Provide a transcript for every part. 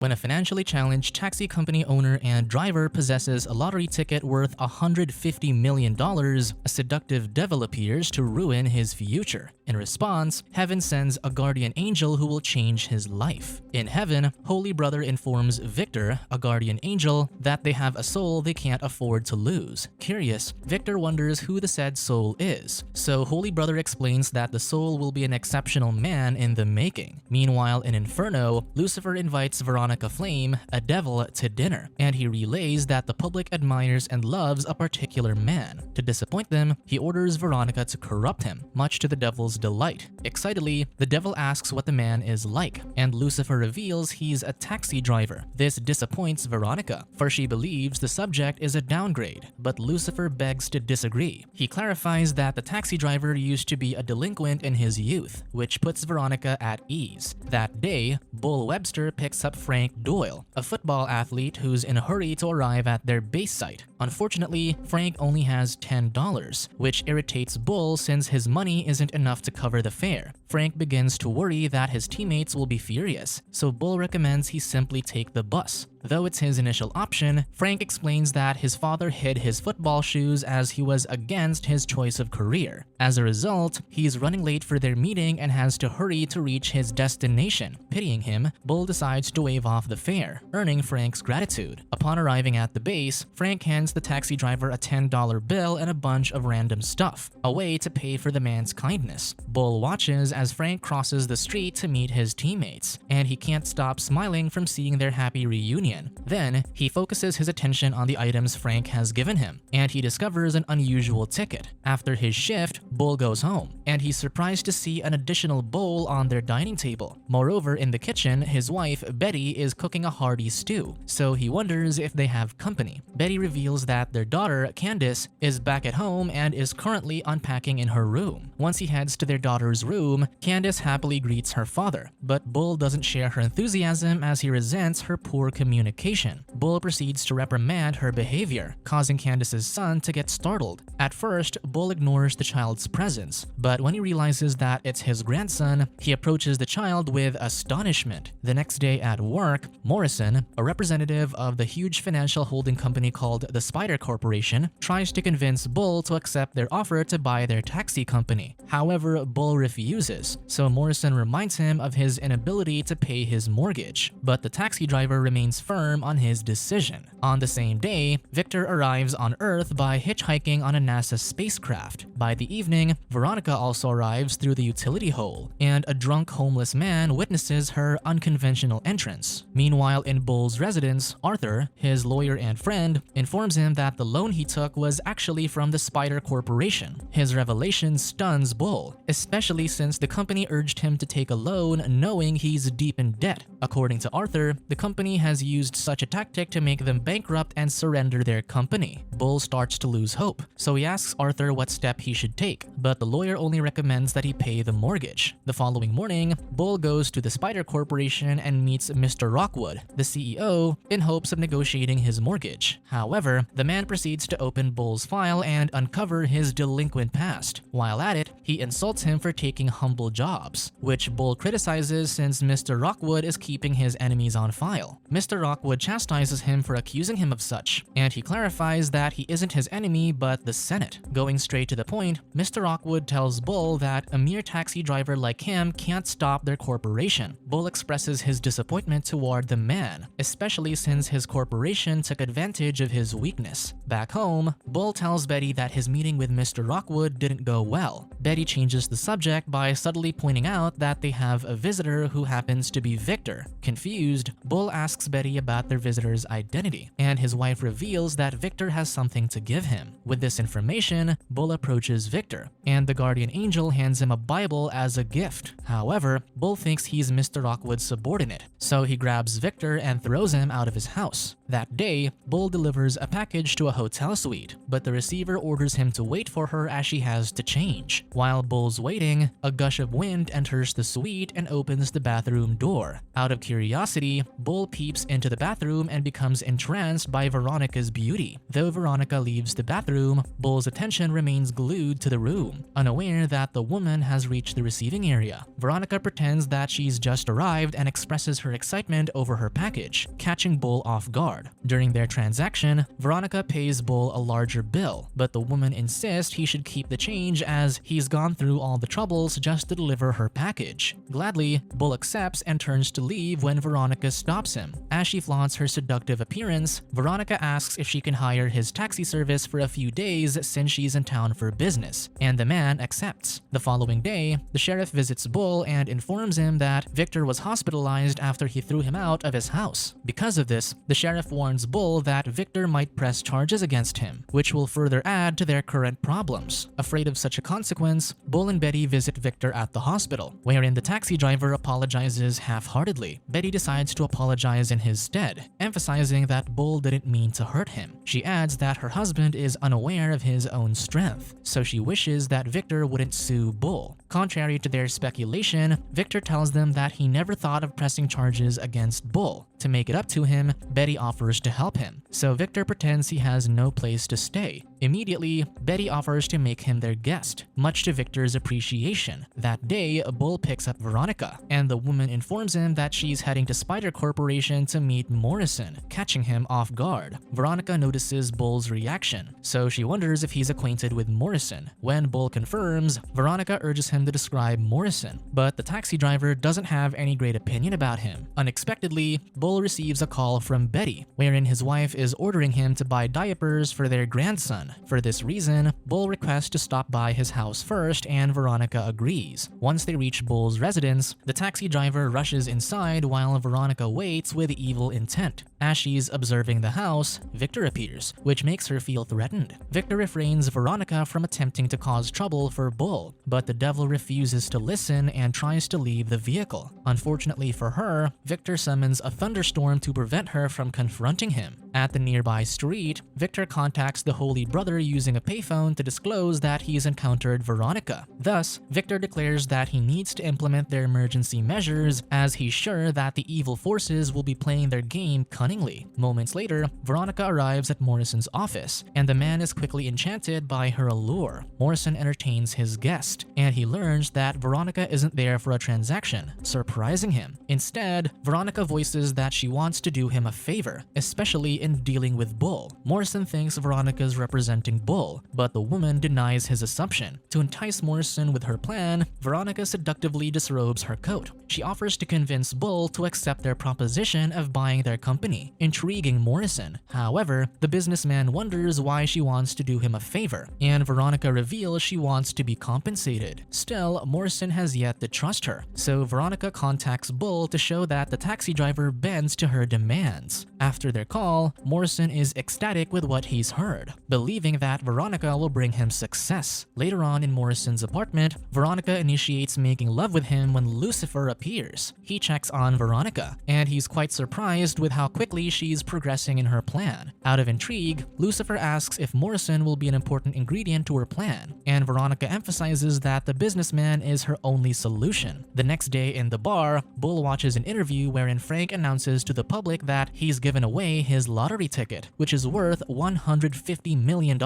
When a financially challenged taxi company owner and driver possesses a lottery ticket worth $150 million, a seductive devil appears to ruin his future. In response, heaven sends a guardian angel who will change his life. In heaven, Holy Brother informs Victor, a guardian angel, that they have a soul they can't afford to lose. Curious, Victor wonders who the said soul is. So Holy Brother explains that the soul will be an exceptional man in the making. Meanwhile, in Inferno, Lucifer invites Veronica Flame, a devil, to dinner, and he relays that the public admires and loves a particular man. To disappoint them, he orders Veronica to corrupt him, much to the devil's delight. Excitedly, the devil asks what the man is like, and Lucifer reveals he's a taxi driver. This disappoints Veronica, for she believes the subject is a downgrade, but Lucifer begs to disagree. He clarifies that the taxi driver used to be a delinquent in his youth, which puts Veronica at ease. That day, Bull Webster picks up Frank Doyle, a football athlete who's in a hurry to arrive at their base site. Unfortunately, Frank only has $10, which irritates Bull since his money isn't enough to cover the fare. Frank begins to worry that his teammates will be furious, so Bull recommends he simply take the bus. Though it's his initial option, Frank explains that his father hid his football shoes as he was against his choice of career. As a result, he's running late for their meeting and has to hurry to reach his destination. Pitying him, Bull decides to waive off the fare, earning Frank's gratitude. Upon arriving at the base, Frank hands the taxi driver a $10 bill and a bunch of random stuff, a way to pay for the man's kindness. Bull watches as Frank crosses the street to meet his teammates, and he can't stop smiling from seeing their happy reunion. Then, he focuses his attention on the items Frank has given him, and he discovers an unusual ticket. After his shift, Bull goes home, and he's surprised to see an additional bowl on their dining table. Moreover, in the kitchen, his wife, Betty, is cooking a hearty stew, so he wonders if they have company. Betty reveals that their daughter, Candace, is back at home and is currently unpacking in her room. Once he heads to their daughter's room, Candace happily greets her father, but Bull doesn't share her enthusiasm as he resents her poor communication. Bull proceeds to reprimand her behavior, causing Candace's son to get startled. At first, Bull ignores the child's presence, but when he realizes that it's his grandson, he approaches the child with astonishment. The next day at work, Morrison, a representative of the huge financial holding company called the Spider Corporation, tries to convince Bull to accept their offer to buy their taxi company. However, Bull refuses, so Morrison reminds him of his inability to pay his mortgage, but the taxi driver remains firm on his decision. On the same day, Victor arrives on Earth by hitchhiking on a NASA spacecraft. By the evening, Veronica also arrives through the utility hole, and a drunk homeless man witnesses her unconventional entrance. Meanwhile, in Bull's residence, Arthur, his lawyer and friend, informs him that the loan he took was actually from the Spider Corporation. His revelation stuns Bull, especially since the company urged him to take a loan knowing he's deep in debt. According to Arthur, the company has used such a tactic to make them bankrupt and surrender their company. Bull starts to lose hope, so he asks Arthur what step he should take, but the lawyer only recommends that he pay the mortgage. The following morning, Bull goes to the Spider Corporation and meets Mr. Rockwood, the CEO, in hopes of negotiating his mortgage. However, the man proceeds to open Bull's file and uncover his delinquent past. While at it, he insults him for taking humble jobs, which Bull criticizes since Mr. Rockwood is keeping his enemies on file. Mr. Rockwood chastises him for accusing him of such, and he clarifies that he isn't his enemy but the Senate. Going straight to the point, Mr. Rockwood tells Bull that a mere taxi driver like him can't stop their corporation. Bull expresses his disappointment toward the man, especially since his corporation took advantage of his weakness. Back home, Bull tells Betty that his meeting with Mr. Rockwood didn't go well. Betty changes the subject by subtly pointing out that they have a visitor who happens to be Victor. Confused, Bull asks Betty about their visitor's identity, and his wife reveals that Victor has something to give him. With this information, Bull approaches Victor, and the guardian angel hands him a Bible as a gift. However, Bull thinks he's Mr. Rockwood's subordinate, so he grabs Victor and throws him out of his house. That day, Bull delivers a package to a hotel suite, but the receiver orders him to wait for her as she has to change. While Bull's waiting, a gush of wind enters the suite and opens the bathroom door. Out of curiosity, Bull peeps into the bathroom and becomes entranced by Veronica's beauty. Though Veronica leaves the bathroom, Bull's attention remains glued to the room, unaware that the woman has reached the receiving area. Veronica pretends that she's just arrived and expresses her excitement over her package, catching Bull off guard. During their transaction, Veronica pays Bull a larger bill, but the woman insists he should keep the change as he's gone through all the troubles just to deliver her package. Gladly, Bull accepts and turns to leave when Veronica stops him. As she flaunts her seductive appearance, Veronica asks if she can hire his taxi service for a few days since she's in town for business, and the man accepts. The following day, the sheriff visits Bull and informs him that Victor was hospitalized after he threw him out of his house. Because of this, the sheriff warns Bull that Victor might press charges against him, which will further add to their current problems. Afraid of such a consequence, Bull and Betty visit Victor at the hospital, wherein the taxi driver apologizes half-heartedly. Betty decides to apologize in his stead, emphasizing that Bull didn't mean to hurt him. She adds that her husband is unaware of his own strength, so she wishes that Victor wouldn't sue Bull. Contrary to their speculation, Victor tells them that he never thought of pressing charges against Bull. To make it up to him, Betty offers to help him, so Victor pretends he has no place to stay. Immediately, Betty offers to make him their guest, much to Victor's appreciation. That day, Bull picks up Veronica, and the woman informs him that she's heading to Spider Corporation to meet Morrison, catching him off guard. Veronica notices Bull's reaction, so she wonders if he's acquainted with Morrison. When Bull confirms, Veronica urges him to describe Morrison, but the taxi driver doesn't have any great opinion about him. Unexpectedly, Bull receives a call from Betty, wherein his wife is ordering him to buy diapers for their grandson. For this reason, Bull requests to stop by his house first, and Veronica agrees. Once they reach Bull's residence, the taxi driver rushes inside while Veronica waits with evil intent. As she's observing the house, Victor appears, which makes her feel threatened. Victor refrains Veronica from attempting to cause trouble for Bull, but the devil refuses to listen and tries to leave the vehicle. Unfortunately for her, Victor summons a thunderstorm to prevent her from confronting him. At the nearby street, Victor contacts the Holy Brother using a payphone to disclose that he's encountered Veronica. Thus, Victor declares that he needs to implement their emergency measures as he's sure that the evil forces will be playing their game cunningly. Moments later, Veronica arrives at Morrison's office, and the man is quickly enchanted by her allure. Morrison entertains his guest, and he learns that Veronica isn't there for a transaction, surprising him. Instead, Veronica voices that she wants to do him a favor, especially in dealing with Bull. Morrison thinks Veronica's representing Bull, but the woman denies his assumption. To entice Morrison with her plan, Veronica seductively disrobes her coat. She offers to convince Bull to accept their proposition of buying their company, intriguing Morrison. However, the businessman wonders why she wants to do him a favor, and Veronica reveals she wants to be compensated. Still, Morrison has yet to trust her, so Veronica contacts Bull to show that the taxi driver bends to her demands. After their call, Morrison is ecstatic with what he's heard, believing that Veronica will bring him success. Later on in Morrison's apartment, Veronica initiates making love with him when Lucifer appears. He checks on Veronica, and he's quite surprised with how quickly she's progressing in her plan. Out of intrigue, Lucifer asks if Morrison will be an important ingredient to her plan, and Veronica emphasizes that the businessman is her only solution. The next day in the bar, Bull watches an interview wherein Frank announces to the public that he's given away his lottery ticket, which is worth $150 million.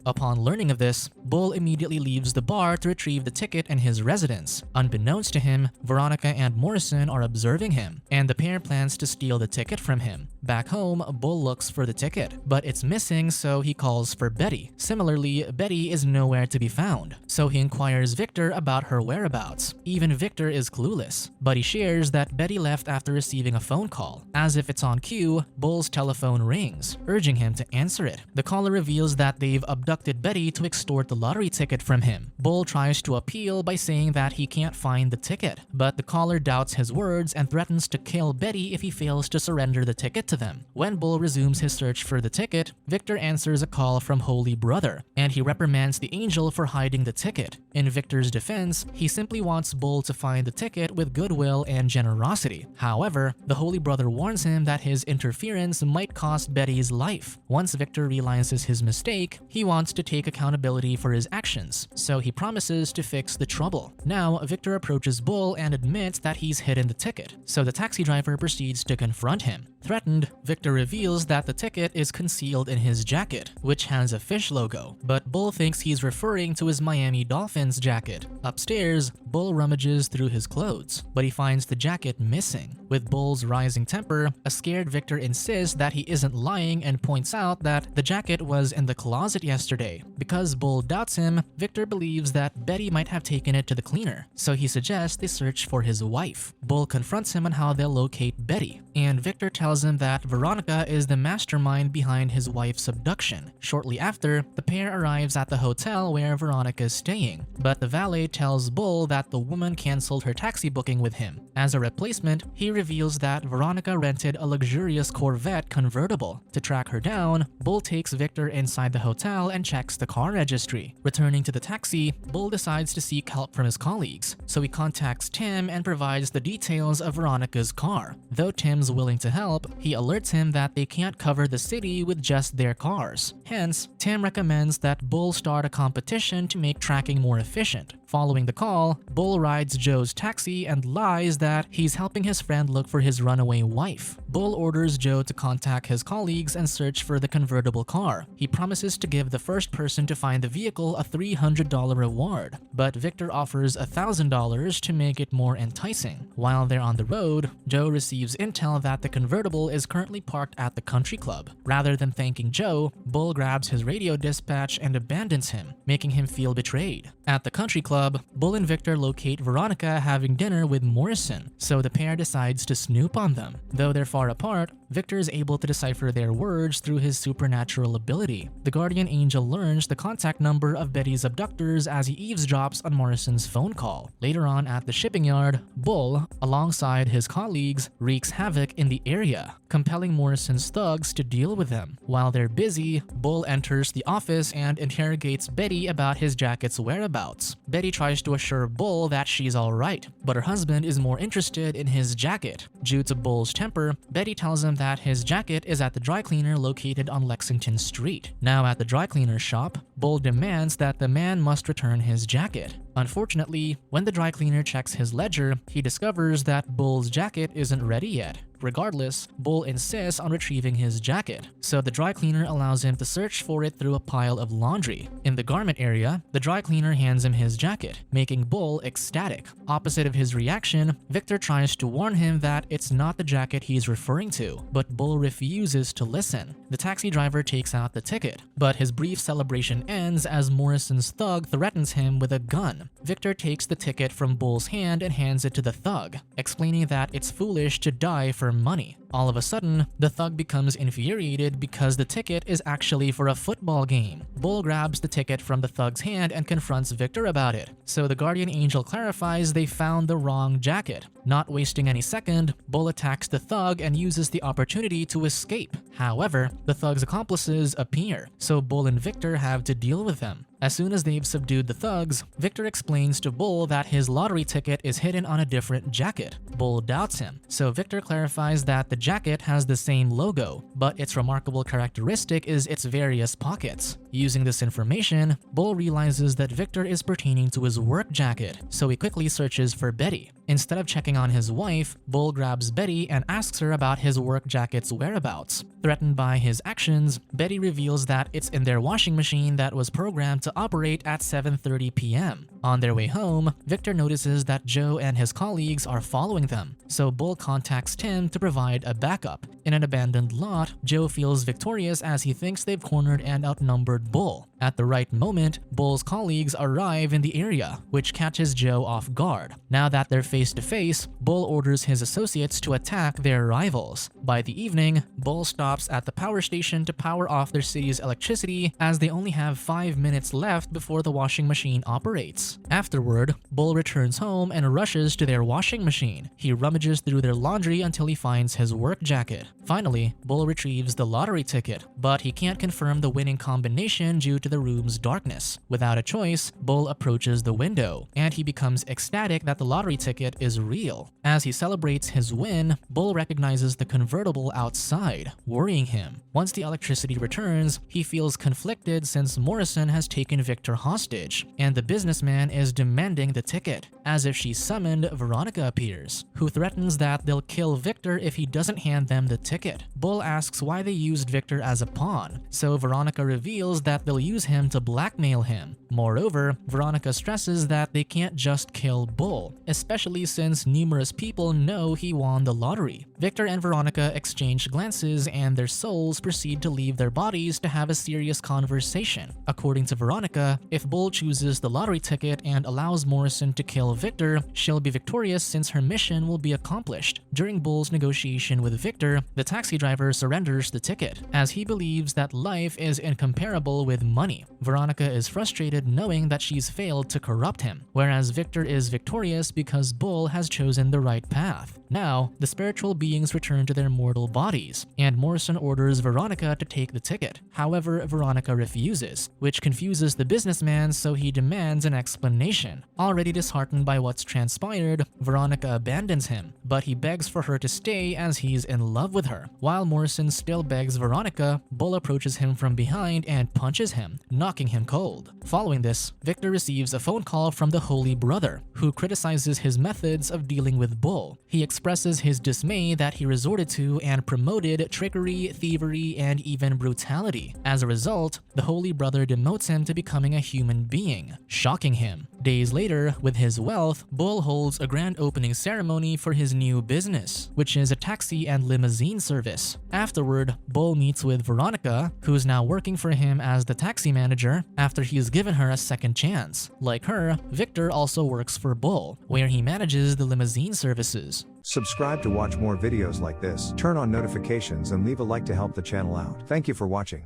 Upon learning of this, Bull immediately leaves the bar to retrieve the ticket in his residence. Unbeknownst to him, Veronica and Morrison are observing him, and the pair plans to steal the ticket from him. Back home, Bull looks for the ticket, but it's missing, so he calls for Betty. Similarly, Betty is nowhere to be found, so he inquires Victor about her whereabouts. Even Victor is clueless, but he shares that Betty left after receiving a phone call. As if it's on cue, Bull's telephone rings, urging him to answer it. The caller reveals that they've abducted Betty to extort the lottery ticket from him. Bull tries to appeal by saying that he can't find the ticket, but the caller doubts his words and threatens to kill Betty if he fails to surrender the ticket to them. When Bull resumes his search for the ticket, Victor answers a call from Holy Brother, and he reprimands the angel for hiding the ticket. In Victor's defense, he simply wants Bull to find the ticket with goodwill and generosity. However, the Holy Brother warns him that his interference might cost Betty's life. Once Victor realizes his mistake, he wants to take accountability for his actions, so he promises to fix the trouble. Now, Victor approaches Bull and admits that he's hidden the ticket, so the taxi driver proceeds to confront him. Threatened, Victor reveals that the ticket is concealed in his jacket, which has a fish logo, but Bull thinks he's referring to his Miami Dolphins jacket. Upstairs, Bull rummages through his clothes, but he finds the jacket missing. With Bull's rising temper, a scared Victor insists that he isn't lying and points out that the jacket was in the closet yesterday. Because Bull doubts him, Victor believes that Betty might have taken it to the cleaner, so he suggests they search for his wife. Bull confronts him on how they'll locate Betty, and Victor tells him that Veronica is the mastermind behind his wife's abduction. Shortly after, the pair arrives at the hotel where Veronica is staying, but the valet tells Bull that the woman canceled her taxi booking with him. As a replacement, he reveals that Veronica rented a luxurious Corvette convertible. To track her down, Bull takes Victor inside the hotel and checks the car registry. Returning to the taxi, Bull decides to seek help from his colleagues, so he contacts Tim and provides the details of Veronica's car. Though Tim's willing to help, he alerts him that they can't cover the city with just their cars. Hence, Tim recommends that Bull start a competition to make tracking more efficient. Following the call, Bull rides Joe's taxi and lies that he's helping his friend look for his runaway wife. Bull orders Joe to contact his colleagues and search for the convertible car. He promises to give the first person to find the vehicle a $300 reward, but Victor offers $1,000 to make it more enticing. While they're on the road, Joe receives intel that the convertible is currently parked at the country club. Rather than thanking Joe, Bull grabs his radio dispatch and abandons him, making him feel betrayed. At the country club, Bull and Victor locate Veronica having dinner with Morrison, so the pair decides to snoop on them. Though they're far apart, Victor is able to decipher their words through his supernatural ability. The guardian angel learns the contact number of Betty's abductors as he eavesdrops on Morrison's phone call. Later on at the shipping yard, Bull, alongside his colleagues, wreaks havoc in the area, compelling Morrison's thugs to deal with them. While they're busy, Bull enters the office and interrogates Betty about his jacket's whereabouts. Betty tries to assure Bull that she's alright, but her husband is more interested in his jacket. Due to Bull's temper, Betty tells him that his jacket is at the dry cleaner located on Lexington Street. Now at the dry cleaner shop, Bull demands that the man must return his jacket. Unfortunately, when the dry cleaner checks his ledger, he discovers that Bull's jacket isn't ready yet. Regardless, Bull insists on retrieving his jacket, so the dry cleaner allows him to search for it through a pile of laundry. In the garment area, the dry cleaner hands him his jacket, making Bull ecstatic. Opposite of his reaction, Victor tries to warn him that it's not the jacket he's referring to, but Bull refuses to listen. The taxi driver takes out the ticket, but his brief celebration ends as Morrison's thug threatens him with a gun. Victor takes the ticket from Bull's hand and hands it to the thug, explaining that it's foolish to die for money. All of a sudden, the thug becomes infuriated because the ticket is actually for a football game. Bull grabs the ticket from the thug's hand and confronts Victor about it, so the guardian angel clarifies they found the wrong jacket. Not wasting any second, Bull attacks the thug and uses the opportunity to escape. However, the thug's accomplices appear, so Bull and Victor have to deal with them. As soon as they've subdued the thugs, Victor explains to Bull that his lottery ticket is hidden on a different jacket. Bull doubts him, so Victor clarifies that the jacket has the same logo, but its remarkable characteristic is its various pockets. Using this information, Bull realizes that Victor is pertaining to his work jacket, so he quickly searches for Betty. Instead of checking on his wife, Bull grabs Betty and asks her about his work jacket's whereabouts. Threatened by his actions, Betty reveals that it's in their washing machine that was programmed to operate at 7:30 p.m. On their way home, Victor notices that Joe and his colleagues are following them, so Bull contacts Tim to provide a backup. In an abandoned lot, Joe feels victorious as he thinks they've cornered and outnumbered Bull. At the right moment, Bull's colleagues arrive in the area, which catches Joe off guard. Now that they're face to face, Bull orders his associates to attack their rivals. By the evening, Bull stops at the power station to power off their city's electricity as they only have 5 minutes left before the washing machine operates. this. Afterward, Bull returns home and rushes to their washing machine. He rummages through their laundry until he finds his work jacket. Finally, Bull retrieves the lottery ticket, but he can't confirm the winning combination due to the room's darkness. Without a choice, Bull approaches the window, and he becomes ecstatic that the lottery ticket is real. As he celebrates his win, Bull recognizes the convertible outside, worrying him. Once the electricity returns, he feels conflicted since Morrison has taken Victor hostage, and the businessman is demanding the ticket. As if she's summoned, Veronica appears, who threatens that they'll kill Victor if he doesn't hand them the ticket. Bull asks why they used Victor as a pawn, so Veronica reveals that they'll use him to blackmail him. Moreover, Veronica stresses that they can't just kill Bull, especially since numerous people know he won the lottery. Victor and Veronica exchange glances, and their souls proceed to leave their bodies to have a serious conversation. According to Veronica, if Bull chooses the lottery ticket and allows Morrison to kill Victor, she'll be victorious since her mission will be accomplished. During Bull's negotiation with Victor, the taxi driver surrenders the ticket, as he believes that life is incomparable with money. Veronica is frustrated knowing that she's failed to corrupt him, whereas Victor is victorious because Bull has chosen the right path. Now, the spiritual beings return to their mortal bodies, and Morrison orders Veronica to take the ticket. However, Veronica refuses, which confuses the businessman, so he demands an explanation. Already disheartened by what's transpired, Veronica abandons him, but he begs for her to stay as he's in love with her. While Morrison still begs Veronica, Bull approaches him from behind and punches him, knocking him cold. Following this, Victor receives a phone call from the Holy Brother, who criticizes his methods of dealing with Bull. He expresses his dismay that he resorted to and promoted trickery, thievery, and even brutality. As a result, the Holy Brother demotes him to becoming a human being, shocking him. Days later, with his wealth, Bull holds a grand opening ceremony for his new business, which is a taxi and limousine service. Afterward, Bull meets with Veronica, who's now working for him as the taxi manager after he's given her a second chance. Like her, Victor also works for Bull, where he manages the limousine services. Subscribe to watch more videos like this, turn on notifications and leave a like to help the channel out. Thank you for watching.